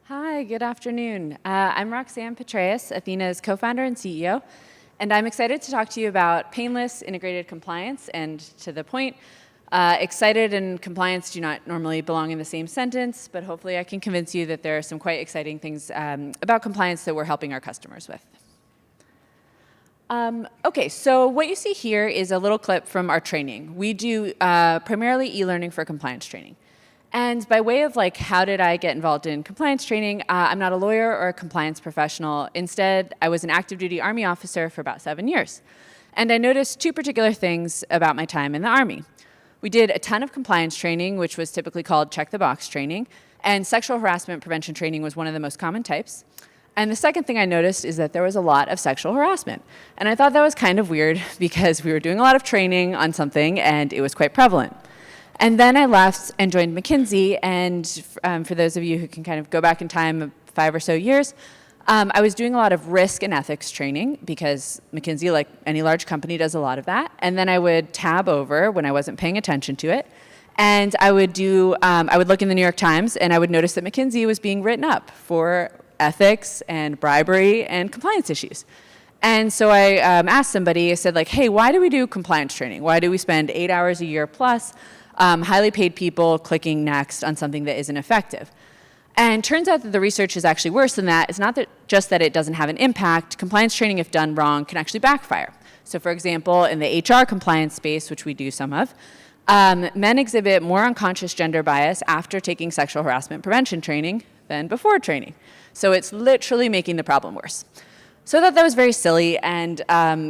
Hi, good afternoon. I'm Roxanne Petraeus, Athena's co-founder and CEO, and I'm excited to talk to you about painless integrated compliance. And to the point, excited and compliance do not normally belong in the same sentence, but hopefully I can convince you that there are some quite exciting things about compliance that we're helping our customers with. Okay, so what you see here is a little clip from our training. We do primarily e-learning for compliance training. And by way of how did I get involved in compliance training, I'm not a lawyer or a compliance professional. Instead, I was an active duty Army officer for about 7 years. And I noticed two particular things about my time in the Army. We did a ton of compliance training, which was typically called check the box training, and sexual harassment prevention training was one of the most common types. And the second thing I noticed is that there was a lot of sexual harassment. And I thought that was kind of weird because we were doing a lot of training on something and it was quite prevalent. And then I left and joined McKinsey, and for those of you who can kind of go back in time 5 or so years, I was doing a lot of risk and ethics training because McKinsey, like any large company, does a lot of that. And then I would tab over when I wasn't paying attention to it, and I would look in the New York Times, and I would notice that McKinsey was being written up for ethics and bribery and compliance issues. And so I asked somebody, I said hey, why do we do compliance training? Why do we spend 8 hours a year plus highly paid people clicking next on something that isn't effective? And turns out that the research is actually worse than that. It's not just that it doesn't have an impact. Compliance training, if done wrong, can actually backfire. So for example, in the HR compliance space, which we do some of, men exhibit more unconscious gender bias after taking sexual harassment prevention training than before training. So it's literally making the problem worse. So I thought that was very silly, and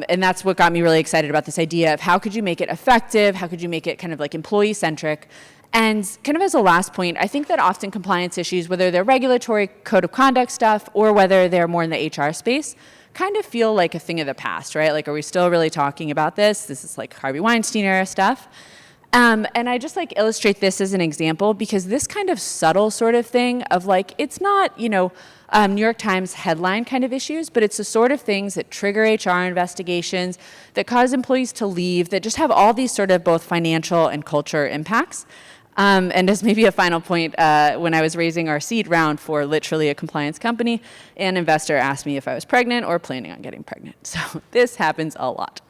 that's what got me really excited about this idea of how could you make it effective, how could you make it kind of employee-centric. And kind of as a last point, I think that often compliance issues, whether they're regulatory code of conduct stuff or whether they're more in the HR space, kind of feel like a thing of the past, right? Are we still really talking about this? This is Harvey Weinstein era stuff. And I just illustrate this as an example because this kind of subtle sort of thing of it's not, New York Times headline kind of issues, but it's the sort of things that trigger HR investigations, that cause employees to leave, that just have all these sort of both financial and culture impacts. And as maybe a final point, when I was raising our seed round for literally a compliance company, an investor asked me if I was pregnant or planning on getting pregnant. So this happens a lot.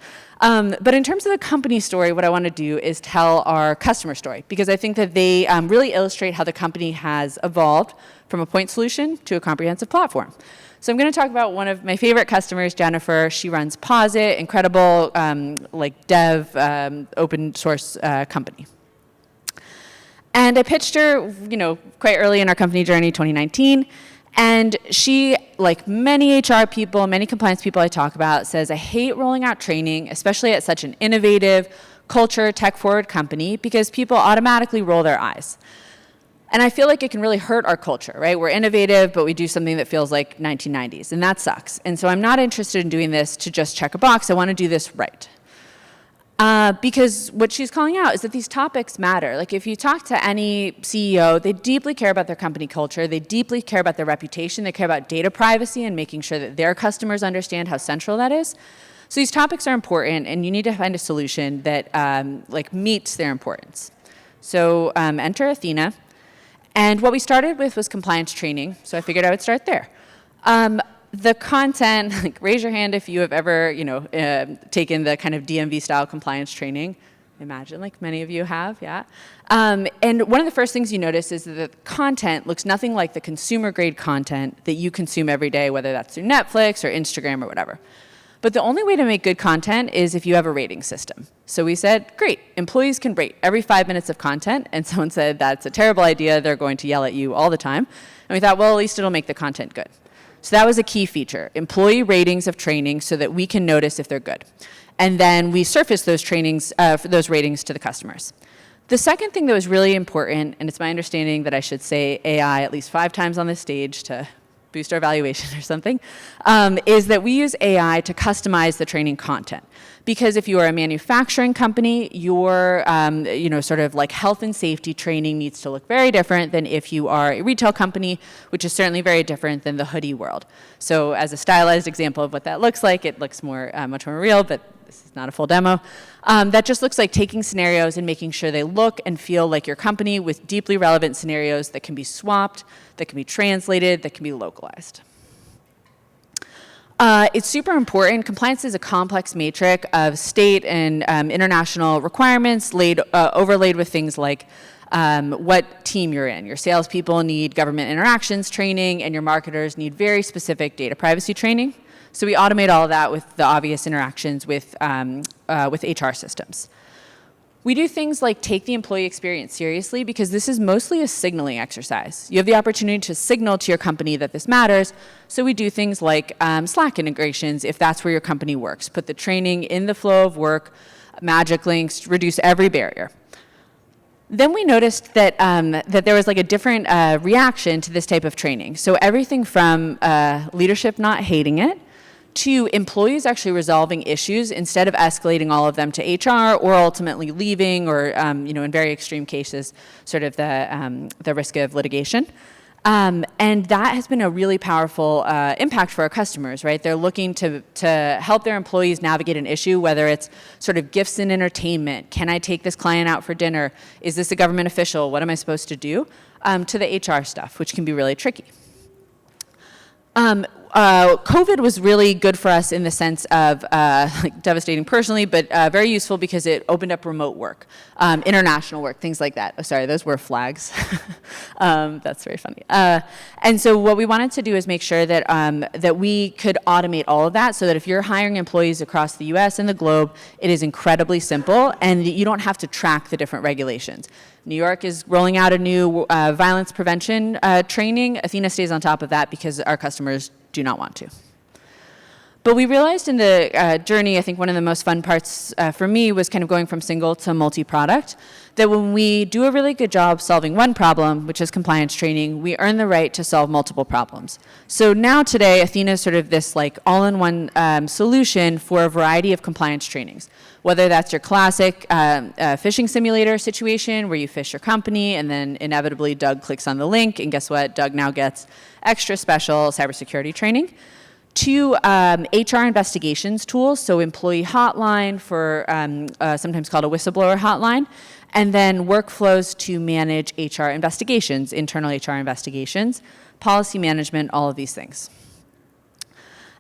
But in terms of the company story, what I want to do is tell our customer story, because I think that they really illustrate how the company has evolved from a point solution to a comprehensive platform. So I'm going to talk about one of my favorite customers, Jennifer. She runs Posit, incredible dev open source company. And I pitched her, quite early in our company journey, 2019. And she, like many HR people, many compliance people I talk about, says, I hate rolling out training, especially at such an innovative, culture, tech-forward company, because people automatically roll their eyes. And I feel like it can really hurt our culture, right? We're innovative, but we do something that feels like 1990s, and that sucks. And so I'm not interested in doing this to just check a box. I want to do this right. Because what she's calling out is that these topics matter. If you talk to any CEO, they deeply care about their company culture. They deeply care about their reputation. They care about data privacy and making sure that their customers understand how central that is. So these topics are important, and you need to find a solution that meets their importance. So enter Ethena. And what we started with was compliance training, so I figured I would start there. The content, raise your hand if you have ever, taken the kind of DMV style compliance training. I imagine many of you have, yeah. And one of the first things you notice is that the content looks nothing like the consumer grade content that you consume every day, whether that's through Netflix or Instagram or whatever. But the only way to make good content is if you have a rating system. So we said, great, employees can rate every 5 minutes of content. And someone said, that's a terrible idea. They're going to yell at you all the time. And we thought, well, at least it'll make the content good. So that was a key feature, employee ratings of training so that we can notice if they're good. And then we surface those trainings, those ratings to the customers. The second thing that was really important, and it's my understanding that I should say AI at least 5 times on this stage to boost our valuation or something, is that we use AI to customize the training content. Because if you are a manufacturing company, your health and safety training needs to look very different than if you are a retail company, which is certainly very different than the hoodie world. So as a stylized example of what that looks like, it looks much more real, but this is not a full demo. That just looks like taking scenarios and making sure they look and feel like your company with deeply relevant scenarios that can be swapped, that can be translated, that can be localized. It's super important. Compliance is a complex matrix of state and international requirements overlaid with things like what team you're in. Your salespeople need government interactions training, and your marketers need very specific data privacy training. So we automate all of that with the obvious interactions with HR systems. We do things like take the employee experience seriously because this is mostly a signaling exercise. You have the opportunity to signal to your company that this matters, so we do things like Slack integrations if that's where your company works. Put the training in the flow of work, magic links, reduce every barrier. Then we noticed that, that there was like a different reaction to this type of training. So everything from leadership not hating it, to employees actually resolving issues instead of escalating all of them to HR or ultimately leaving or, in very extreme cases, sort of the risk of litigation. And that has been a really powerful impact for our customers, right? They're looking to help their employees navigate an issue, whether it's sort of gifts and entertainment. Can I take this client out for dinner? Is this a government official? What am I supposed to do? To the HR stuff, which can be really tricky. COVID was really good for us in the sense of devastating personally, but very useful because it opened up remote work, international work, things like that. Oh, sorry, those were flags. That's very funny. And so what we wanted to do is make sure that that we could automate all of that so that if you're hiring employees across the US and the globe, it is incredibly simple and you don't have to track the different regulations. New York is rolling out a new violence prevention training. Ethena stays on top of that because our customers do not want to. But we realized in the journey, I think one of the most fun parts for me was kind of going from single to multi-product, that when we do a really good job solving one problem, which is compliance training, we earn the right to solve multiple problems. So now today, Ethena is sort of this like all-in-one solution for a variety of compliance trainings. Whether that's your classic phishing simulator situation where you phish your company and then inevitably Doug clicks on the link and guess what? Doug now gets extra special cybersecurity training. To HR investigations tools, so employee hotline for sometimes called a whistleblower hotline, and then workflows to manage HR investigations, internal HR investigations, policy management, all of these things.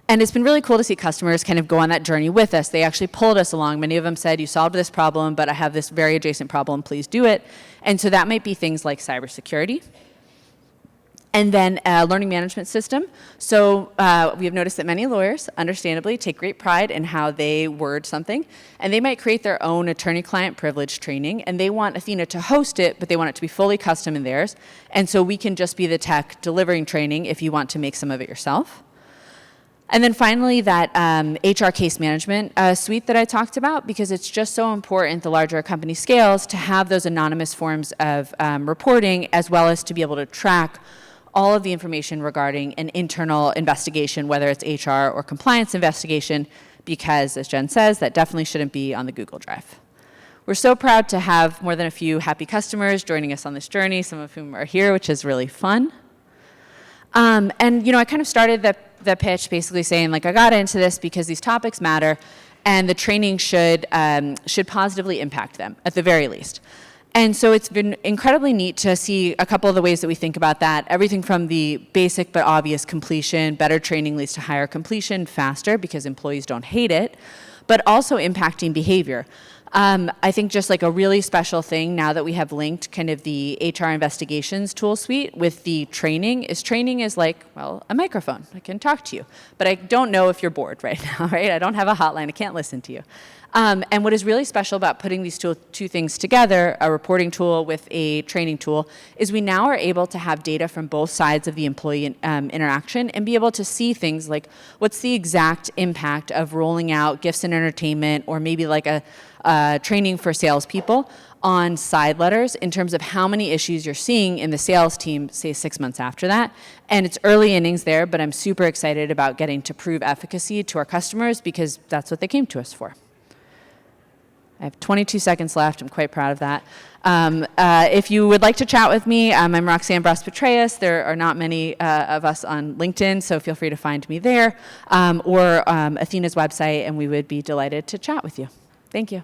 And it's been really cool to see customers kind of go on that journey with us. They actually pulled us along. Many of them said, you solved this problem, but I have this very adjacent problem, please do it. And so that might be things like cybersecurity. And then a learning management system. So we have noticed that many lawyers, understandably, take great pride in how they word something. And they might create their own attorney-client privilege training. And they want Ethena to host it, but they want it to be fully custom in theirs. And so we can just be the tech delivering training if you want to make some of it yourself. And then finally, that HR case management suite that I talked about, because it's just so important the larger a company scales to have those anonymous forms of reporting, as well as to be able to track all of the information regarding an internal investigation, whether it's HR or compliance investigation, because as Jen says, that definitely shouldn't be on the Google Drive. We're so proud to have more than a few happy customers joining us on this journey, some of whom are here, which is really fun. And I kind of started the pitch basically saying, like, I got into this because these topics matter, and the training should positively impact them, at the very least. And so it's been incredibly neat to see a couple of the ways that we think about that. Everything from the basic but obvious completion, better training leads to higher completion faster because employees don't hate it, but also impacting behavior. I think just like a really special thing now that we have linked kind of the HR investigations tool suite with the training is like, well, a microphone. I can talk to you, but I don't know if you're bored right now, right? I don't have a hotline. I can't listen to you. And what is really special about putting these two things together, a reporting tool with a training tool, is we now are able to have data from both sides of the employee interaction and be able to see things like what's the exact impact of rolling out gifts and entertainment, or maybe like a training for salespeople on side letters in terms of how many issues you're seeing in the sales team, say 6 months after that. And it's early innings there, but I'm super excited about getting to prove efficacy to our customers because that's what they came to us for. I have 22 seconds left. I'm quite proud of that. If you would like to chat with me, I'm Roxanne Petraeus. There are not many of us on LinkedIn, so feel free to find me there, or Athena's website, and we would be delighted to chat with you. Thank you.